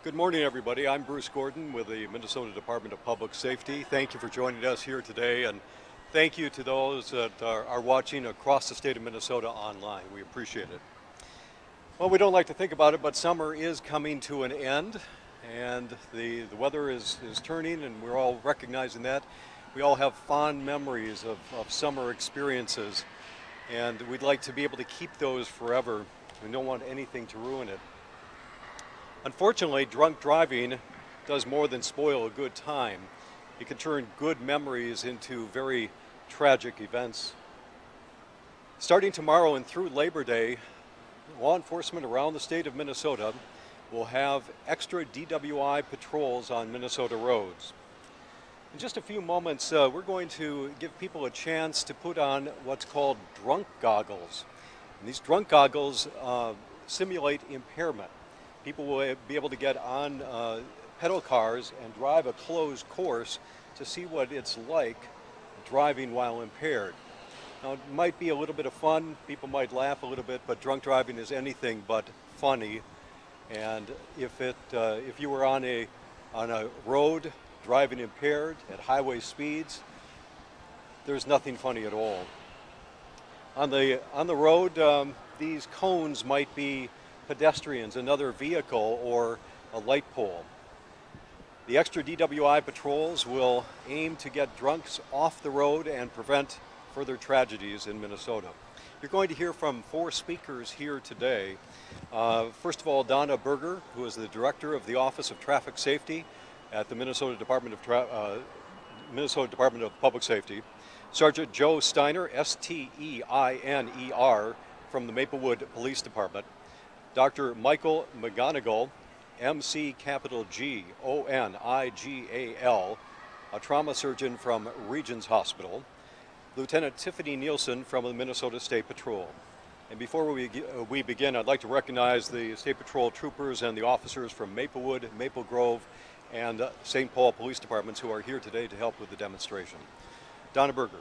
Good morning, everybody. I'm Bruce Gordon with the Minnesota Department of Public Safety. Thank you for joining us here today, and thank you to those that are watching across the state of Minnesota online. We appreciate it. Well, we don't like to think about it, but summer is coming to an end, and the weather is turning, and we're all recognizing that. We all have fond memories of summer experiences, and we'd like to be able to keep those forever. We don't want anything to ruin it. Unfortunately, drunk driving does more than spoil a good time. It can turn good memories into very tragic events. Starting tomorrow and through Labor Day, law enforcement around the state of Minnesota will have extra DWI patrols on Minnesota roads. In just a few moments, we're going to give people a chance to put on what's called drunk goggles. And these drunk goggles simulate impairment. People will be able to get on pedal cars and drive a closed course to see what it's like driving while impaired. Now, it might be a little bit of fun. People might laugh a little bit, but drunk driving is anything but funny. And if you were on a road driving impaired at highway speeds, there's nothing funny at all. On the road, these cones might be pedestrians, another vehicle, or a light pole. The extra DWI patrols will aim to get drunks off the road and prevent further tragedies in Minnesota. You're going to hear from 4 speakers here today. First of all, Donna Berger, who is the director of the Office of Traffic Safety at the Minnesota Department of Public Safety. Sergeant Joe Steiner, Steiner, from the Maplewood Police Department. Dr. Michael McGonigal, McGonigal, a trauma surgeon from Regions Hospital. Lieutenant Tiffany Nielsen from the Minnesota State Patrol. And before we begin, I'd like to recognize the State Patrol troopers and the officers from Maplewood, Maple Grove, and St. Paul Police Departments who are here today to help with the demonstration. Donna Berger.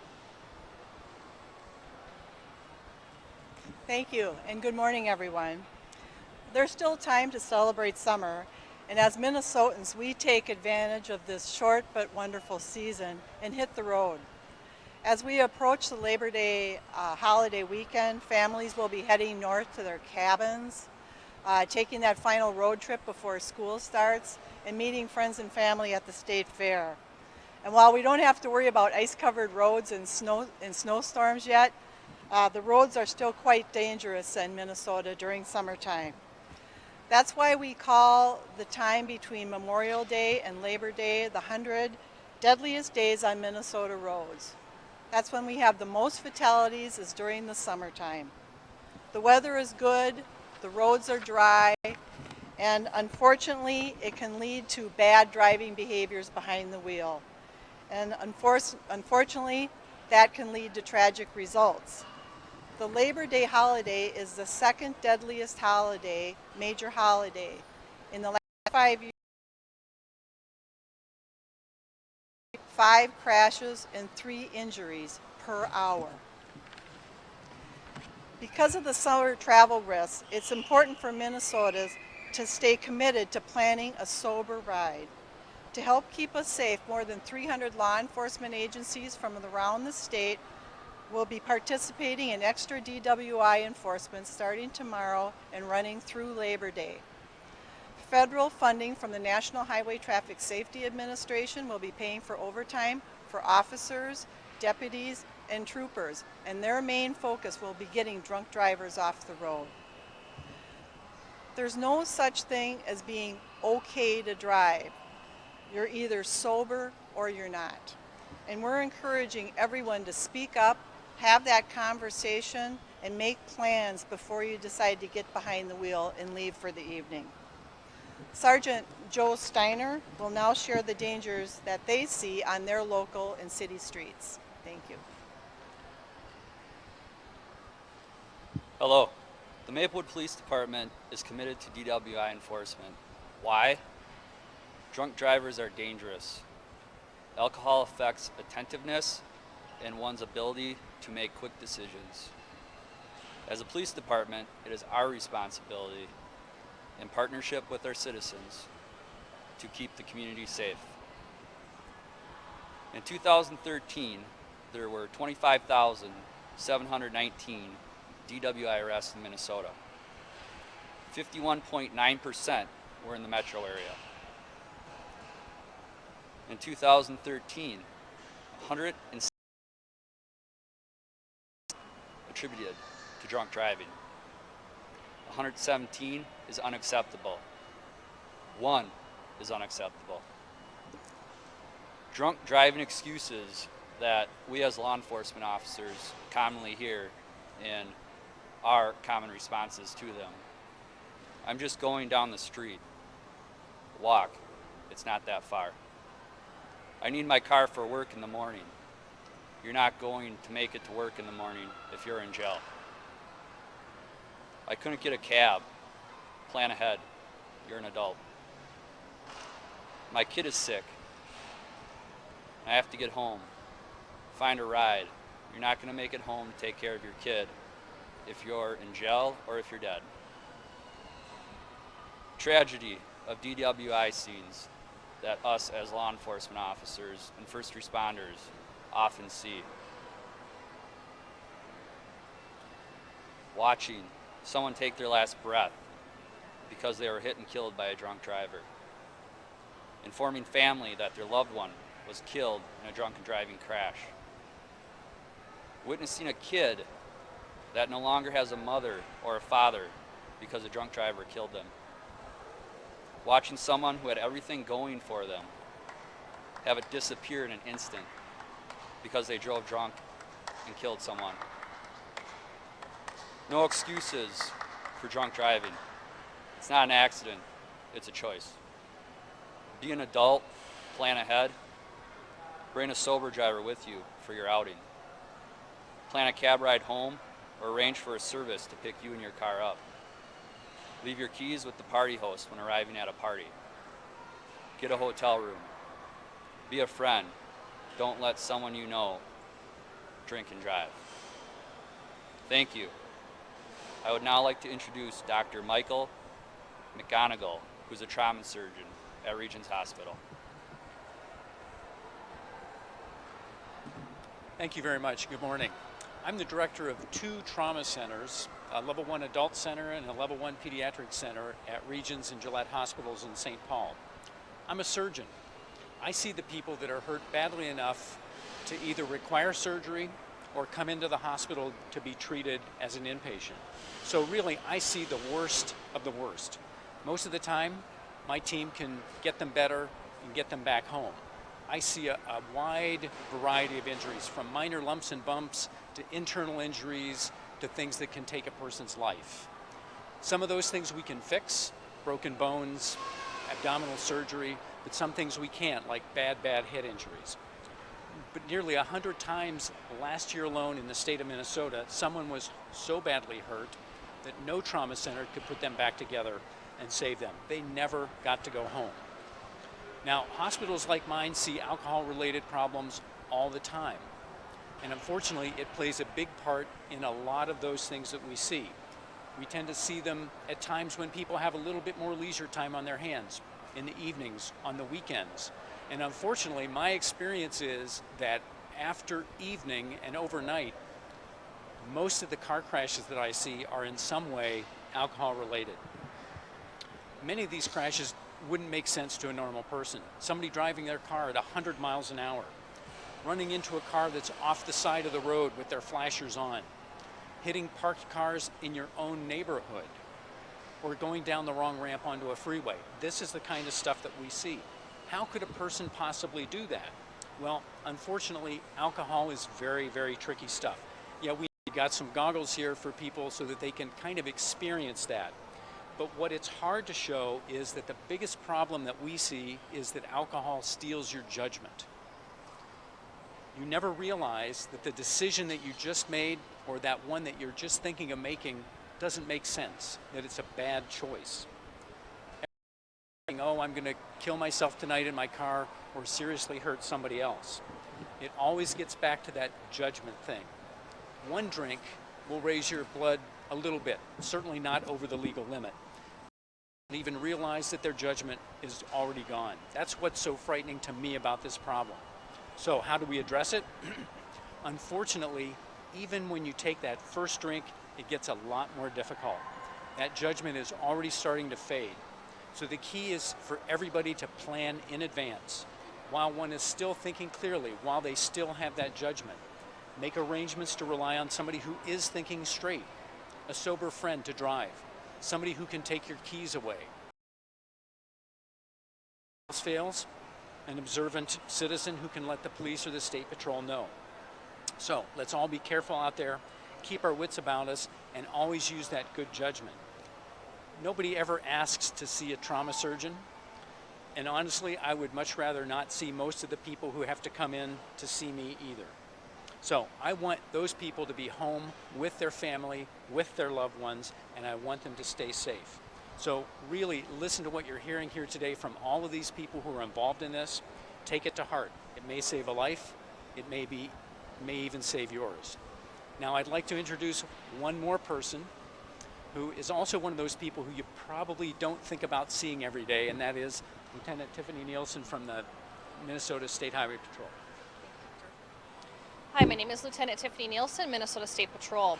Thank you, and good morning, everyone. There's still time to celebrate summer, and as Minnesotans, we take advantage of this short but wonderful season and hit the road. As we approach the Labor Day holiday weekend, families will be heading north to their cabins, taking that final road trip before school starts, and meeting friends and family at the state fair. And while we don't have to worry about ice-covered roads and snowstorms yet, the roads are still quite dangerous in Minnesota during summertime. That's why we call the time between Memorial Day and Labor Day the 100 deadliest days on Minnesota roads. That's when we have the most fatalities, is during the summertime. The weather is good, the roads are dry, and unfortunately it can lead to bad driving behaviors behind the wheel. And unfortunately that can lead to tragic results. The Labor Day holiday is the second deadliest major holiday. In the last 5 years, 5 crashes and 3 injuries per hour. Because of the summer travel risks, it's important for Minnesotans to stay committed to planning a sober ride. To help keep us safe, more than 300 law enforcement agencies from around the state will be participating in extra DWI enforcement starting tomorrow and running through Labor Day. Federal funding from the National Highway Traffic Safety Administration will be paying for overtime for officers, deputies, and troopers, and their main focus will be getting drunk drivers off the road. There's no such thing as being okay to drive. You're either sober or you're not. And we're encouraging everyone to speak up, have that conversation, and make plans before you decide to get behind the wheel and leave for the evening. Sergeant Joe Steiner will now share the dangers that they see on their local and city streets. Thank you. Hello. The Maplewood Police Department is committed to DWI enforcement. Why? Drunk drivers are dangerous. Alcohol affects attentiveness and one's ability to make quick decisions. As a police department, it is our responsibility, in partnership with our citizens, to keep the community safe. In 2013, there were 25,719 DWI arrests in Minnesota. 51.9% were in the metro area. In 2013, 106 attributed to drunk driving. 117 is unacceptable. 1 is unacceptable. Drunk driving excuses that we as law enforcement officers commonly hear in our common responses to them. I'm just going down the street. Walk. It's not that far. I need my car for work in the morning. You're not going to make it to work in the morning if you're in jail. I couldn't get a cab. Plan ahead. You're an adult. My kid is sick. I have to get home. Find a ride. You're not going to make it home to take care of your kid if you're in jail or if you're dead. Tragedy of DWI scenes that us as law enforcement officers and first responders often see. Watching someone take their last breath because they were hit and killed by a drunk driver. Informing family that their loved one was killed in a drunken driving crash. Witnessing a kid that no longer has a mother or a father because a drunk driver killed them. Watching someone who had everything going for them have it disappear in an instant because they drove drunk and killed someone. No excuses for drunk driving. It's not an accident, it's a choice. Be an adult, plan ahead. Bring a sober driver with you for your outing. Plan a cab ride home or arrange for a service to pick you and your car up. Leave your keys with the party host when arriving at a party. Get a hotel room. Be a friend. Don't let someone you know drink and drive. Thank you. I would now like to introduce Dr. Michael McGonigal, who's a trauma surgeon at Regions Hospital. Thank you very much. Good morning. I'm the director of 2 trauma centers, a level 1 adult center and a level 1 pediatric center at Regions and Gillette Hospitals in St. Paul. I'm a surgeon. I see the people that are hurt badly enough to either require surgery or come into the hospital to be treated as an inpatient. So really, I see the worst of the worst. Most of the time, my team can get them better and get them back home. I see a wide variety of injuries, from minor lumps and bumps to internal injuries to things that can take a person's life. Some of those things we can fix, broken bones, abdominal surgery, but some things we can't, like bad head injuries. But nearly 100 times last year alone in the state of Minnesota, someone was so badly hurt that no trauma center could put them back together and save them. They never got to go home. Now, hospitals like mine see alcohol-related problems all the time. And unfortunately, it plays a big part in a lot of those things that we see. We tend to see them at times when people have a little bit more leisure time on their hands, in the evenings, on the weekends. And unfortunately, my experience is that after evening and overnight, most of the car crashes that I see are in some way alcohol-related. Many of these crashes wouldn't make sense to a normal person. Somebody driving their car at 100 miles an hour, running into a car that's off the side of the road with their flashers on, hitting parked cars in your own neighborhood, or going down the wrong ramp onto a freeway. This is the kind of stuff that we see. How could a person possibly do that? Well, unfortunately, alcohol is very, very tricky stuff. Yeah, we got some goggles here for people so that they can kind of experience that. But what it's hard to show is that the biggest problem that we see is that alcohol steals your judgment. You never realize that the decision that you just made, or that one that you're just thinking of making, doesn't make sense, that it's a bad choice. Oh, I'm going to kill myself tonight in my car or seriously hurt somebody else. It always gets back to that judgment thing. One drink will raise your blood a little bit, certainly not over the legal limit. even realize that their judgment is already gone. That's what's so frightening to me about this problem. So how do we address it? Unfortunately, even when you take that first drink, it gets a lot more difficult. That judgment is already starting to fade. So the key is for everybody to plan in advance while one is still thinking clearly, while they still have that judgment. Make arrangements to rely on somebody who is thinking straight, a sober friend to drive, somebody who can take your keys away. If this fails, an observant citizen who can let the police or the state patrol know. So let's all be careful out there, keep our wits about us, and always use that good judgment. Nobody ever asks to see a trauma surgeon, and honestly, I would much rather not see most of the people who have to come in to see me either. So I want those people to be home with their family, with their loved ones, and I want them to stay safe. So really listen to what you're hearing here today from all of these people who are involved in this. Take it to heart. It may save a life. It may even save yours. Now I'd like to introduce one more person who is also one of those people who you probably don't think about seeing every day, and that is Lieutenant Tiffany Nielsen from the Minnesota State Highway Patrol. Hi, my name is Lieutenant Tiffany Nielsen, Minnesota State Patrol.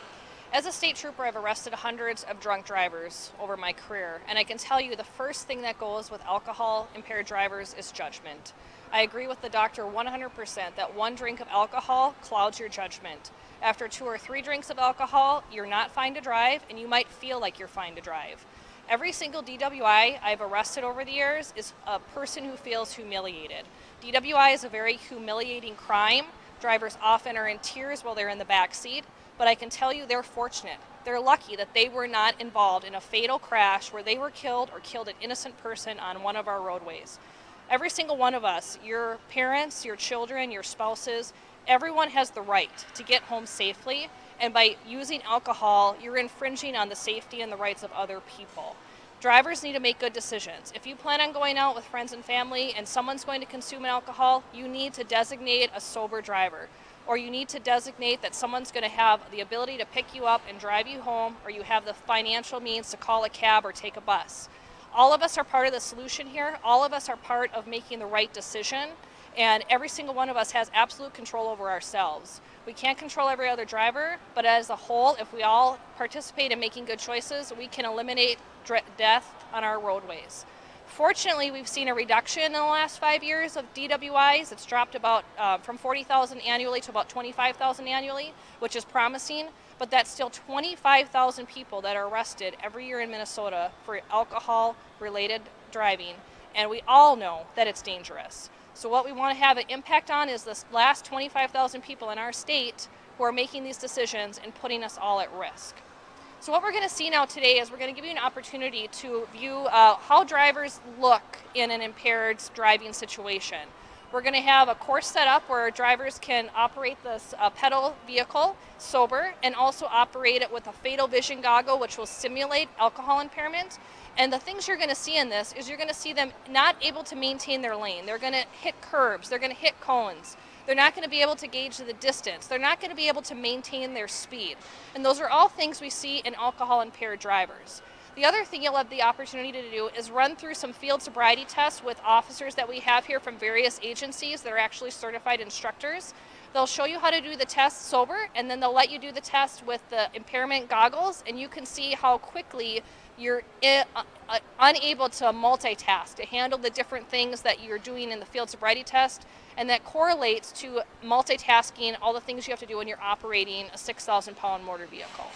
As a state trooper, I've arrested hundreds of drunk drivers over my career, and I can tell you the first thing that goes with alcohol impaired drivers is judgment. I agree with the doctor 100% that one drink of alcohol clouds your judgment. After 2 or 3 drinks of alcohol, you're not fine to drive, and you might feel like you're fine to drive. Every single DWI I've arrested over the years is a person who feels humiliated. DWI is a very humiliating crime. Drivers often are in tears while they're in the back seat, but I can tell you they're fortunate. They're lucky that they were not involved in a fatal crash where they were killed or killed an innocent person on one of our roadways. Every single one of us, your parents, your children, your spouses, everyone has the right to get home safely, and by using alcohol, you're infringing on the safety and the rights of other people. Drivers need to make good decisions. If you plan on going out with friends and family and someone's going to consume alcohol, you need to designate a sober driver, or you need to designate that someone's going to have the ability to pick you up and drive you home, or you have the financial means to call a cab or take a bus. All of us are part of the solution here. All of us are part of making the right decision, and every single one of us has absolute control over ourselves. We can't control every other driver, but as a whole, if we all participate in making good choices, we can eliminate death on our roadways. Fortunately, we've seen a reduction in the last 5 years of DWIs. It's dropped about from 40,000 annually to about 25,000 annually, which is promising, but that's still 25,000 people that are arrested every year in Minnesota for alcohol-related driving, and we all know that it's dangerous. So what we want to have an impact on is this last 25,000 people in our state who are making these decisions and putting us all at risk. So what we're going to see now today is we're going to give you an opportunity to view how drivers look in an impaired driving situation. We're going to have a course set up where drivers can operate this peddle vehicle sober and also operate it with a fatal vision goggle, which will simulate alcohol impairment. And the things you're going to see in this is you're going to see them not able to maintain their lane. They're going to hit curbs. They're going to hit cones. They're not going to be able to gauge the distance. They're not going to be able to maintain their speed. And those are all things we see in alcohol-impaired drivers. The other thing you'll have the opportunity to do is run through some field sobriety tests with officers that we have here from various agencies that are actually certified instructors. They'll show you how to do the test sober, and then they'll let you do the test with the impairment goggles, and you can see how quickly you're unable to multitask, to handle the different things that you're doing in the field sobriety test, and that correlates to multitasking all the things you have to do when you're operating a 6,000-pound motor vehicle.